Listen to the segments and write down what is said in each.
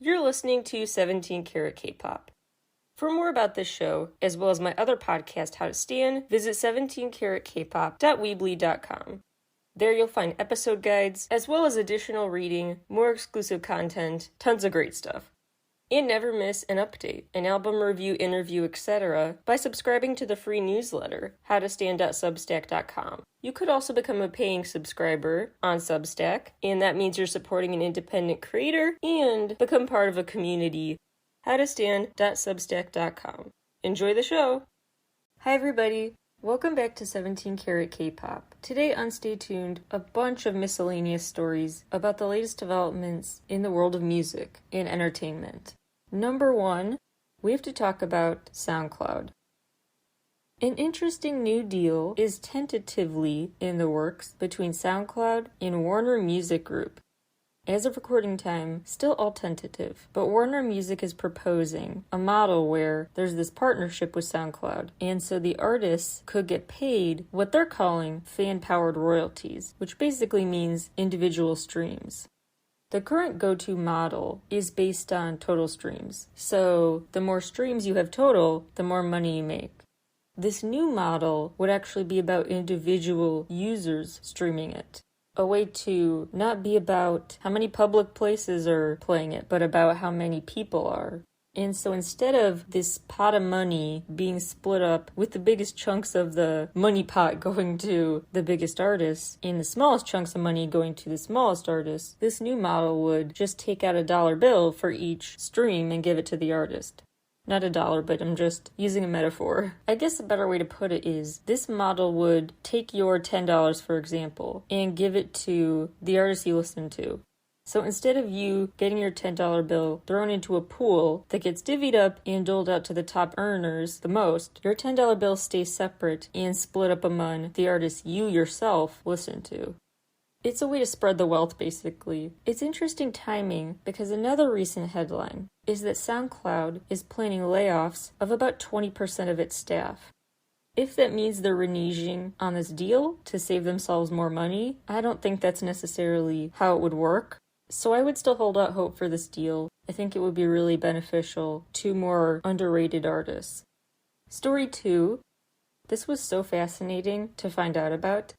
You're listening to 17 Carat K-Pop. For more about this show, as well as my other podcast, How to Stan, visit 17caratkpop.weebly.com. There you'll find episode guides, as well as additional reading, more exclusive content, tons of great stuff. And never miss an update, an album review, interview, etc. by subscribing to the free newsletter, howtostan.substack.com. You could also become a paying subscriber on Substack, and that means you're supporting an independent creator and become part of a community, howtostan.substack.com. Enjoy the show! Hi everybody! Welcome back to 17 Carat K-Pop. Today on Stay Tuned, a bunch of miscellaneous stories about the latest developments in the world of music and entertainment. Number 1, we have to talk about SoundCloud. An interesting new deal is tentatively in the works between SoundCloud and Warner Music Group. As of recording time, still all tentative, but Warner Music is proposing a model where there's this partnership with SoundCloud, and so the artists could get paid what they're calling fan-powered royalties, which basically means individual streams. The current go-to model is based on total streams, so the more streams you have total, the more money you make. This new model would actually be about individual users streaming it. A way to not be about how many public places are playing it, but about how many people are. And so instead of this pot of money being split up with the biggest chunks of the money pot going to the biggest artists and the smallest chunks of money going to the smallest artists, this new model would just take out a dollar bill for each stream and give it to the artist. Not a dollar, but I'm just using a metaphor. I guess a better way to put it is, this model would take your $10, for example, and give it to the artist you listen to. So instead of you getting your $10 bill thrown into a pool that gets divvied up and doled out to the top earners the most, your $10 bill stays separate and split up among the artists you yourself listen to. It's a way to spread the wealth, basically. It's interesting timing because another recent headline is that SoundCloud is planning layoffs of about 20% of its staff. If that means they're reneging on this deal to save themselves more money, I don't think that's necessarily how it would work. So I would still hold out hope for this deal. I think it would be really beneficial to more underrated artists. Story 2. This was so fascinating to find out about.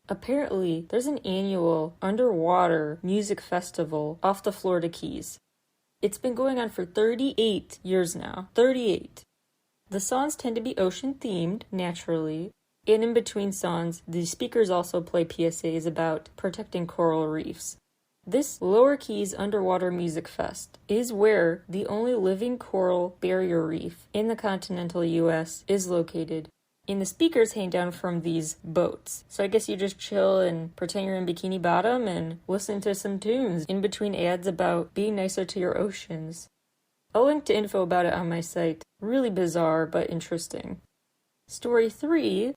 Apparently, there's an annual underwater music festival off the Florida Keys. It's been going on for 38 years now. 38. The songs tend to be ocean-themed, naturally, and in between songs, the speakers also play PSAs about protecting coral reefs. This Lower Keys Underwater Music Fest is where the only living coral barrier reef in the continental US is located. And the speakers hang down from these boats. So I guess you just chill and pretend you're in Bikini Bottom and listen to some tunes in between ads about being nicer to your oceans. I'll link to info about it on my site. Really bizarre, but interesting. Story 3,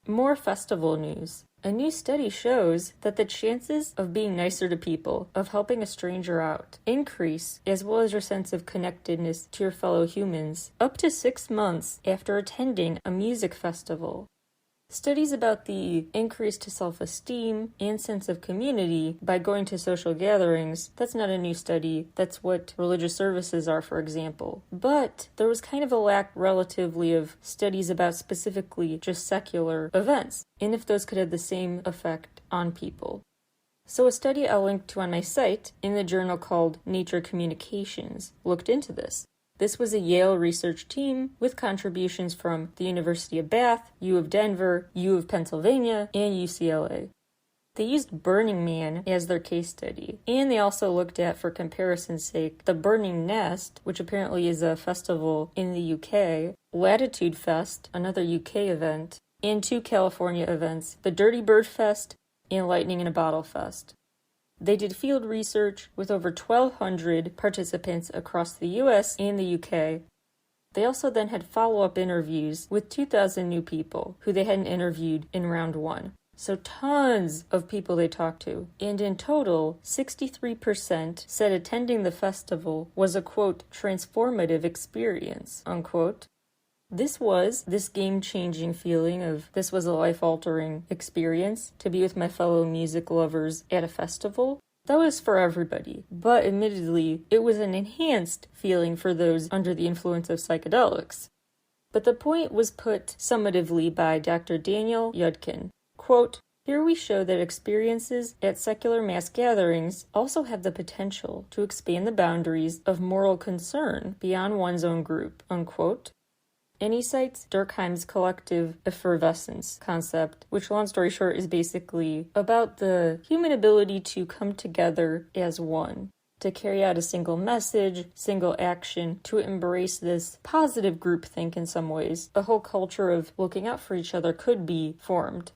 more festival news. A new study shows that the chances of being nicer to people, of helping a stranger out, increase, as well as your sense of connectedness to your fellow humans, up to 6 months after attending a music festival. Studies about the increase to self-esteem and sense of community by going to social gatherings, that's not a new study, that's what religious services are, for example. But there was kind of a lack relatively of studies about specifically just secular events, and if those could have the same effect on people. So a study I'll link to on my site, in the journal called Nature Communications, looked into this. This was a Yale research team with contributions from the University of Bath, U of Denver, U of Pennsylvania, and UCLA. They used Burning Man as their case study, and they also looked at, for comparison's sake, the Burning Nest, which apparently is a festival in the UK, Latitude Fest, another UK event, and 2 California events, the Dirty Bird Fest and Lightning in a Bottle Fest. They did field research with over 1,200 participants across the US and the UK. They also then had follow-up interviews with 2,000 new people who they hadn't interviewed in round 1. So tons of people they talked to. And in total, 63% said attending the festival was a, quote, transformative experience, unquote. This game-changing feeling of this was a life-altering experience to be with my fellow music lovers at a festival. That was for everybody, but admittedly, it was an enhanced feeling for those under the influence of psychedelics. But the point was put summatively by Dr. Daniel Yudkin. Quote, "Here we show that experiences at secular mass gatherings also have the potential to expand the boundaries of moral concern beyond one's own group," unquote. And he cites Durkheim's collective effervescence concept, which, long story short, is basically about the human ability to come together as one, to carry out a single message, single action, to embrace this positive groupthink in some ways. A whole culture of looking out for each other could be formed.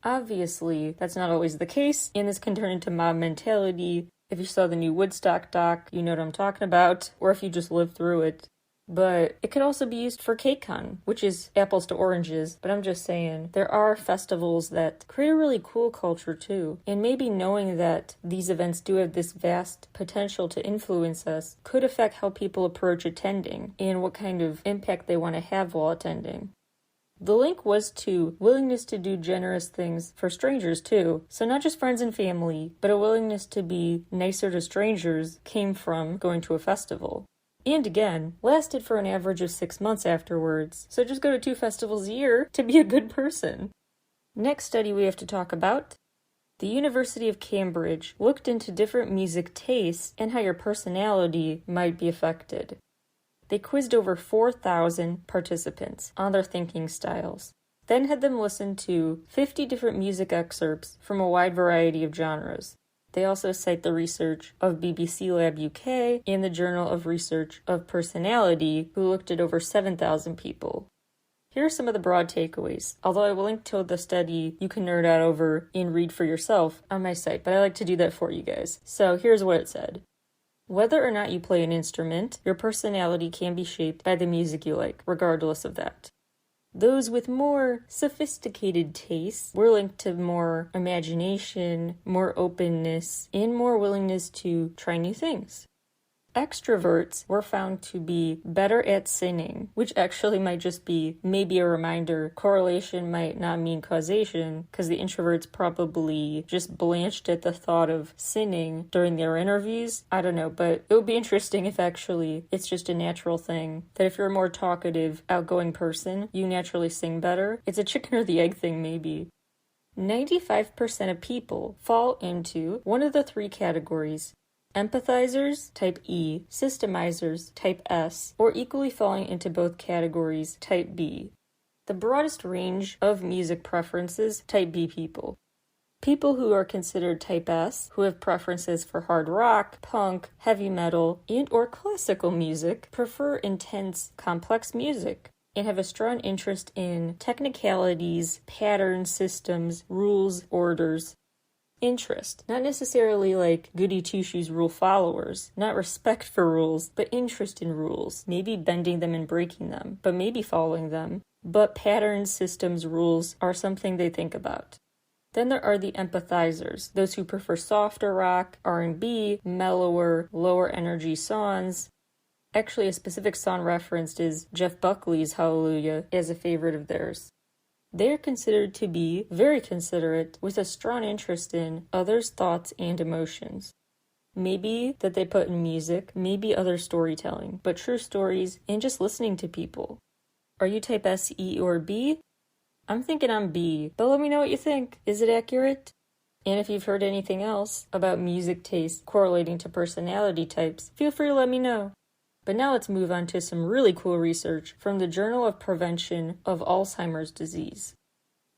Obviously, that's not always the case, and this can turn into mob mentality. If you saw the new Woodstock doc, you know what I'm talking about, or if you just lived through it. But it could also be used for KCON, which is apples to oranges, but I'm just saying, there are festivals that create a really cool culture too, and maybe knowing that these events do have this vast potential to influence us could affect how people approach attending, and what kind of impact they want to have while attending. The link was to willingness to do generous things for strangers too, so not just friends and family, but a willingness to be nicer to strangers came from going to a festival. And again, lasted for an average of 6 months afterwards, so just go to 2 festivals a year to be a good person. Next study we have to talk about. The University of Cambridge looked into different music tastes and how your personality might be affected. They quizzed over 4,000 participants on their thinking styles, then had them listen to 50 different music excerpts from a wide variety of genres. They also cite the research of BBC Lab UK and the Journal of Research of Personality, who looked at over 7,000 people. Here are some of the broad takeaways, although I will link to the study you can nerd out over and read for yourself on my site, but I like to do that for you guys. So here's what it said. Whether or not you play an instrument, your personality can be shaped by the music you like, regardless of that. Those with more sophisticated tastes were linked to more imagination, more openness, and more willingness to try new things. Extroverts were found to be better at sinning, which actually might just be maybe a reminder. Correlation might not mean causation, because the introverts probably just blanched at the thought of sinning during their interviews. I don't know, but it would be interesting if actually it's just a natural thing, that if you're a more talkative, outgoing person, you naturally sing better. It's a chicken or the egg thing, maybe. 95% of people fall into one of the 3 categories: empathizers, type E, systemizers, type S, or equally falling into both categories, type B. The broadest range of music preferences, type B people. People who are considered type S, who have preferences for hard rock, punk, heavy metal, and or classical music, prefer intense, complex music, and have a strong interest in technicalities, patterns, systems, rules, orders. Interest, not necessarily like goody two-shoes rule followers, not respect for rules, but interest in rules, maybe bending them and breaking them, but maybe following them. But patterns, systems, rules are something they think about. Then there are the empathizers, those who prefer softer rock, R&B, mellower, lower energy songs. Actually, a specific song referenced is Jeff Buckley's Hallelujah as a favorite of theirs. They are considered to be very considerate, with a strong interest in others' thoughts and emotions. Maybe that they put in music, maybe other storytelling, but true stories and just listening to people. Are you type S, E, or B? I'm thinking I'm B, but let me know what you think. Is it accurate? And if you've heard anything else about music taste correlating to personality types, feel free to let me know. But now let's move on to some really cool research from the Journal of Prevention of Alzheimer's Disease.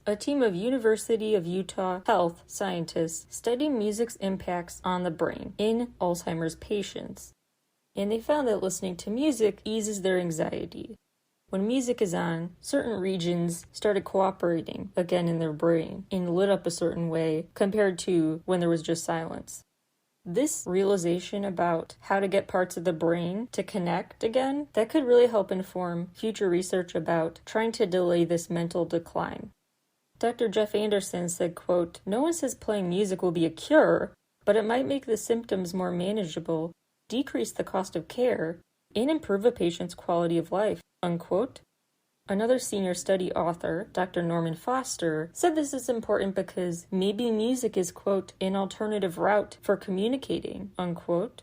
A team of University of Utah health scientists studied music's impacts on the brain in Alzheimer's patients. And they found that listening to music eases their anxiety. When music is on, certain regions started cooperating again in their brain and lit up a certain way compared to when there was just silence. This realization about how to get parts of the brain to connect again, that could really help inform future research about trying to delay this mental decline. Dr. Jeff Anderson said, quote, "No one says playing music will be a cure, but it might make the symptoms more manageable, decrease the cost of care, and improve a patient's quality of life," unquote. Another senior study author, Dr. Norman Foster, said this is important because maybe music is, quote, an alternative route for communicating, unquote.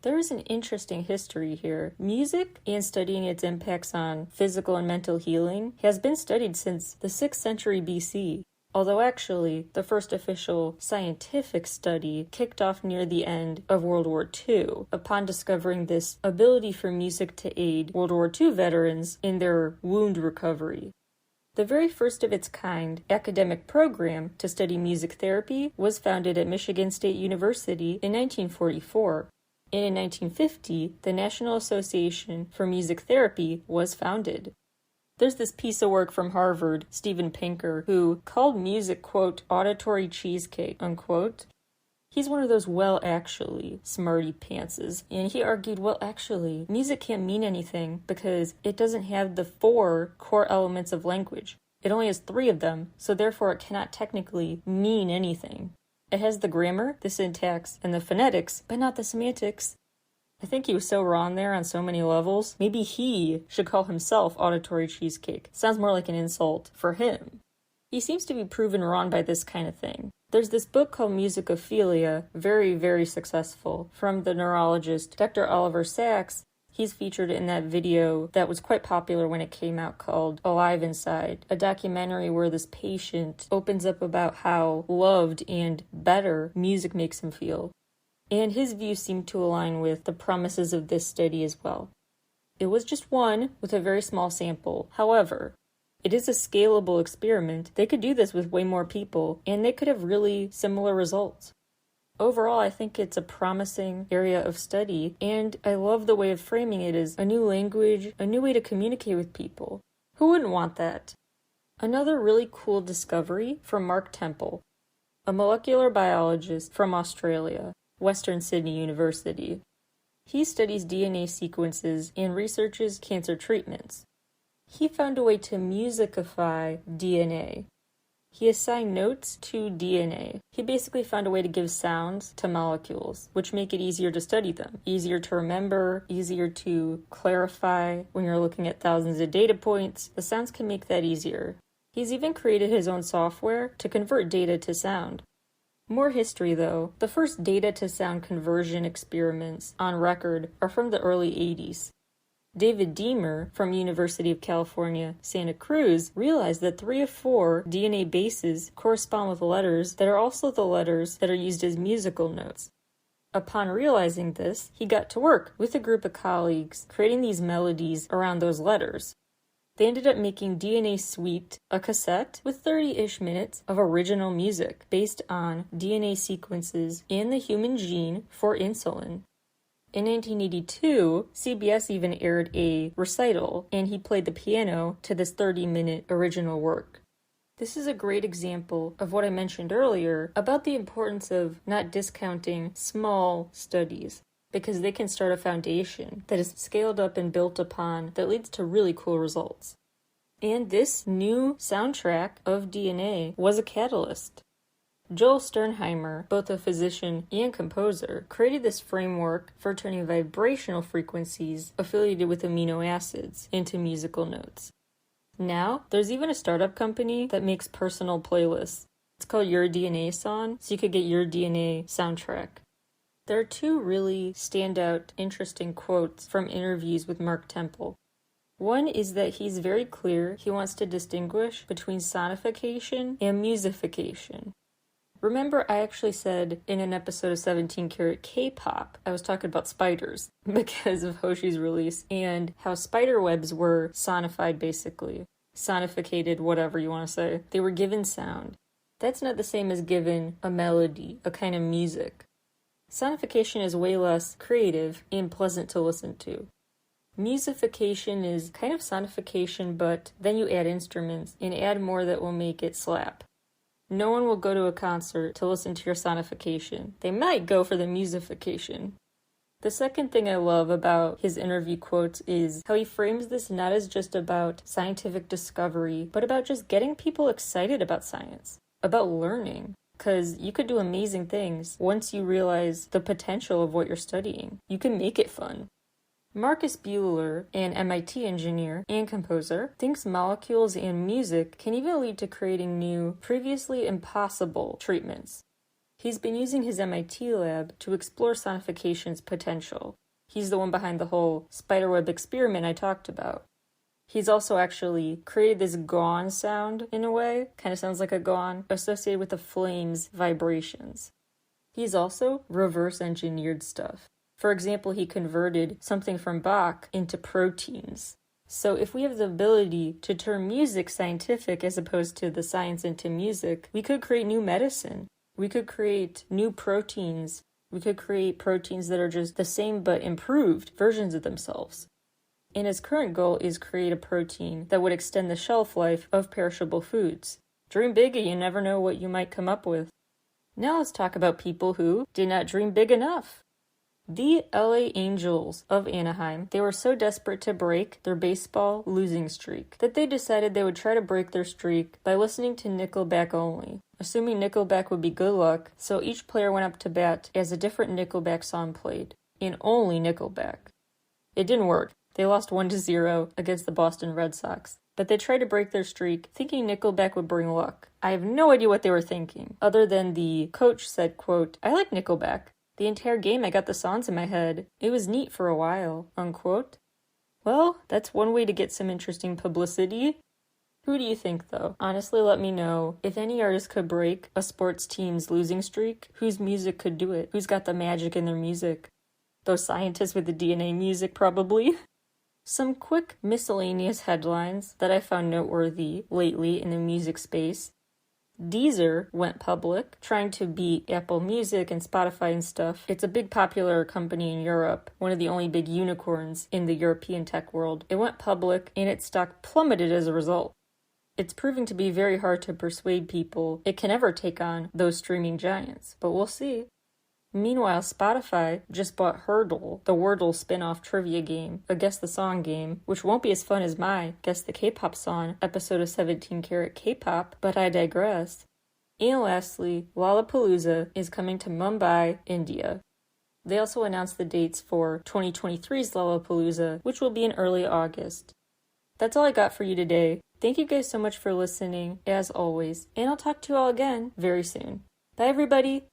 There is an interesting history here. Music and studying its impacts on physical and mental healing has been studied since the 6th century BC. Although actually, the first official scientific study kicked off near the end of World War II, upon discovering this ability for music to aid World War II veterans in their wound recovery. The very first of its kind academic program to study music therapy was founded at Michigan State University in 1944. And in 1950, the National Association for Music Therapy was founded. There's this piece of work from Harvard, Steven Pinker, who called music, quote, auditory cheesecake, unquote. He's one of those well-actually smarty pantses, and he argued, well, actually, music can't mean anything because it doesn't have the 4 core elements of language. It only has 3 of them, so therefore it cannot technically mean anything. It has the grammar, the syntax, and the phonetics, but not the semantics. I think he was so wrong there on so many levels. Maybe he should call himself auditory cheesecake. Sounds more like an insult for him. He seems to be proven wrong by this kind of thing. There's this book called Musicophilia, very, very successful, from the neurologist Dr. Oliver Sacks. He's featured in that video that was quite popular when it came out called Alive Inside, a documentary where this patient opens up about how loved and better music makes him feel. And his views seem to align with the promises of this study as well. It was just one with a very small sample. However, it is a scalable experiment. They could do this with way more people, and they could have really similar results. Overall, I think it's a promising area of study, and I love the way of framing it as a new language, a new way to communicate with people. Who wouldn't want that? Another really cool discovery from Mark Temple, a molecular biologist from Australia, Western Sydney University. He studies DNA sequences and researches cancer treatments. He found a way to musicify DNA. He assigned notes to DNA. He basically found a way to give sounds to molecules, which make it easier to study them, easier to remember, easier to clarify. When you're looking at thousands of data points, the sounds can make that easier. He's even created his own software to convert data to sound. More history though. The first data to sound conversion experiments on record are from the early 80s. David Deamer from University of California, Santa Cruz, realized that 3 of 4 DNA bases correspond with letters that are also the letters that are used as musical notes. Upon realizing this, he got to work with a group of colleagues creating these melodies around those letters. They ended up making DNA Sweet, a cassette with 30-ish minutes of original music based on DNA sequences in the human gene for insulin. In 1982, CBS even aired a recital, and he played the piano to this 30-minute original work. This is a great example of what I mentioned earlier about the importance of not discounting small studies, because they can start a foundation that is scaled up and built upon that leads to really cool results. And this new soundtrack of DNA was a catalyst. Joel Sternheimer, both a physician and composer, created this framework for turning vibrational frequencies affiliated with amino acids into musical notes. Now, there's even a startup company that makes personal playlists. It's called Your DNA Song, so you could get your DNA soundtrack. There are 2 really standout, interesting quotes from interviews with Mark Temple. One is that he's very clear he wants to distinguish between sonification and musification. Remember, I actually said in an episode of 17 Carat K-Pop, I was talking about spiders because of Hoshi's release and how spider webs were sonified basically. Sonificated, whatever you want to say. They were given sound. That's not the same as given a melody, a kind of music. Sonification is way less creative and pleasant to listen to. Musification is kind of sonification, but then you add instruments and add more that will make it slap. No one will go to a concert to listen to your sonification. They might go for the musification. The second thing I love about his interview quotes is how he frames this not as just about scientific discovery, but about just getting people excited about science, about learning. Because you could do amazing things once you realize the potential of what you're studying. You can make it fun. Marcus Buehler, an MIT engineer and composer, thinks molecules and music can even lead to creating new, previously impossible treatments. He's been using his MIT lab to explore sonification's potential. He's the one behind the whole spiderweb experiment I talked about. He's also actually created this gong sound in a way, kind of sounds like a gong, associated with the flame's vibrations. He's also reverse engineered stuff. For example, he converted something from Bach into proteins. So if we have the ability to turn music scientific as opposed to the science into music, we could create new medicine. We could create new proteins. We could create proteins that are just the same but improved versions of themselves. And his current goal is create a protein that would extend the shelf life of perishable foods. Dream big, and you never know what you might come up with. Now let's talk about people who did not dream big enough. The LA Angels of Anaheim, they were so desperate to break their baseball losing streak that they decided they would try to break their streak by listening to Nickelback only, assuming Nickelback would be good luck, so each player went up to bat as a different Nickelback song played, and only Nickelback. It didn't work. They lost 1-0 against the Boston Red Sox, but they tried to break their streak thinking Nickelback would bring luck. I have no idea what they were thinking, other than the coach said, quote, "I like Nickelback. The entire game I got the songs in my head. It was neat for a while," unquote. Well, that's one way to get some interesting publicity. Who do you think, though? Honestly, let me know. If any artist could break a sports team's losing streak, whose music could do it? Who's got the magic in their music? Those scientists with the DNA music, probably. Some quick miscellaneous headlines that I found noteworthy lately in the music space. Deezer went public, trying to beat Apple Music and Spotify and stuff. It's a big popular company in Europe, one of the only big unicorns in the European tech world. It went public and its stock plummeted as a result. It's proving to be very hard to persuade people it can ever take on those streaming giants, but we'll see. Meanwhile, Spotify just bought Hurdle, the Wordle spin-off trivia game, a Guess the Song game, which won't be as fun as my Guess the K-Pop Song episode of 17 Carat K-Pop, but I digress. And lastly, Lollapalooza is coming to Mumbai, India. They also announced the dates for 2023's Lollapalooza, which will be in early August. That's all I got for you today. Thank you guys so much for listening, as always, and I'll talk to you all again very soon. Bye, everybody!